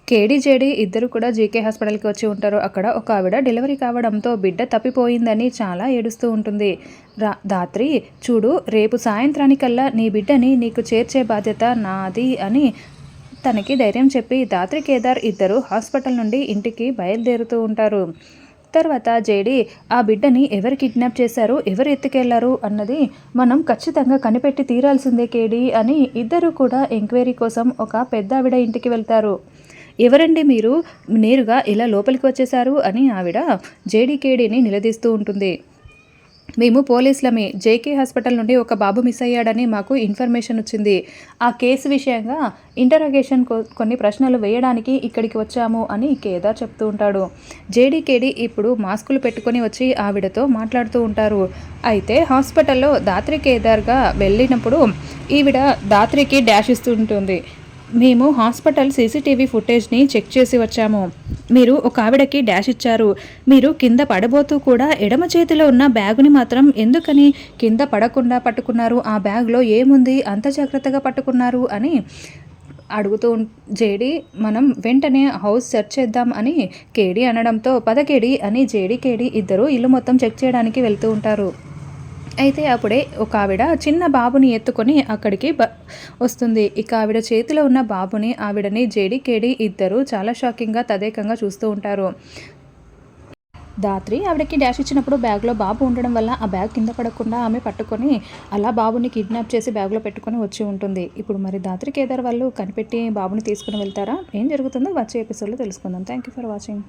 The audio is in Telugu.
కేడీ, జేడీ ఇద్దరు కూడా జీకే హాస్పిటల్‌కి వచ్చి ఉంటారు. అక్కడ ఒక ఆవిడ డెలివరీ కావడంతో బిడ్డ తప్పిపోయిందని చాలా ఏడుస్తూ ఉంటుంది. ధాత్రి చూడు, రేపు సాయంత్రానికల్లా నీ బిడ్డని నీకు చేర్చే బాధ్యత నాది అని తనకి ధైర్యం చెప్పి ధాత్రి, కేదార్ ఇద్దరు హాస్పిటల్ నుండి ఇంటికి బయలుదేరుతూ ఉంటారు. తర్వాత జేడీ ఆ బిడ్డని ఎవరు కిడ్నాప్ చేశారు, ఎవరు ఎత్తుకెళ్లారు అన్నది మనం ఖచ్చితంగా కనిపెట్టి తీరాల్సిందే కేడీ అని ఇద్దరు కూడా ఎంక్వైరీ కోసం ఒక పెద్దావిడ ఇంటికి వెళ్తారు. ఎవరండి మీరు, నేరుగా ఇలా లోపలికి వచ్చేశారు అని ఆవిడ జేడీ, కేడీని నిలదీస్తూ ఉంటుంది. మేము పోలీసులమే. జేకే హాస్పిటల్ నుండి ఒక బాబు మిస్ అయ్యాడని మాకు ఇన్ఫర్మేషన్ వచ్చింది. ఆ కేసు విషయంగా ఇంటరాగేషన్ కొన్ని ప్రశ్నలు వేయడానికి ఇక్కడికి వచ్చాము అని కేదార్ చెప్తూ ఉంటాడు. జేడీ, కేడీ ఇప్పుడు మాస్కులు పెట్టుకొని వచ్చి ఆవిడతో మాట్లాడుతూ ఉంటారు. అయితే హాస్పిటల్లో ధాత్రి కేదార్గా వెళ్ళినప్పుడు ఈవిడ ధాత్రికి డాష్ ఇస్తూ ఉంటుంది. మేము హాస్పిటల్ సీసీటీవీ ఫుటేజ్ని చెక్ చేసి వచ్చాము. మీరు ఒక ఆవిడకి డాష్ ఇచ్చారు. మీరు కింద పడబోతూ కూడా ఎడమ చేతిలో ఉన్న బ్యాగుని మాత్రం ఎందుకని కింద పడకుండా పట్టుకున్నారు, ఆ బ్యాగ్లో ఏముంది అంత జాగ్రత్తగా పట్టుకున్నారు అని అడుగుతూ జేడీ మనం వెంటనే హౌస్ సెర్చ్ చేద్దాం అని కేడీ అనడంతో పద కేడీ అని జేడీ, కేడీ ఇద్దరు ఇల్లు మొత్తం చెక్ చేయడానికి వెళ్తూ ఉంటారు. అయితే అప్పుడే ఒక ఆవిడ చిన్న బాబుని ఎత్తుకొని అక్కడికి వస్తుంది. ఇక ఆవిడ చేతిలో ఉన్న బాబుని ఆవిడని జేడీ, కేడీ ఇద్దరు చాలా షాకింగ్గా తదేకంగా చూస్తూ ఉంటారు. ధాత్రి ఆవిడకి డాష్ ఇచ్చినప్పుడు బ్యాగ్లో బాబు ఉండడం వల్ల ఆ బ్యాగ్ కింద పడకుండా ఆమె పట్టుకొని అలా బాబుని కిడ్నాప్ చేసి బ్యాగ్లో పెట్టుకొని వచ్చి ఉంటుంది. ఇప్పుడు మరి ధాత్రి, కేదార్ వాళ్ళు కనిపెట్టి బాబుని తీసుకుని వెళ్తారా? ఏం జరుగుతుందో వచ్చే ఎపిసోడ్లో తెలుసుకుందాం. Thank you for watching.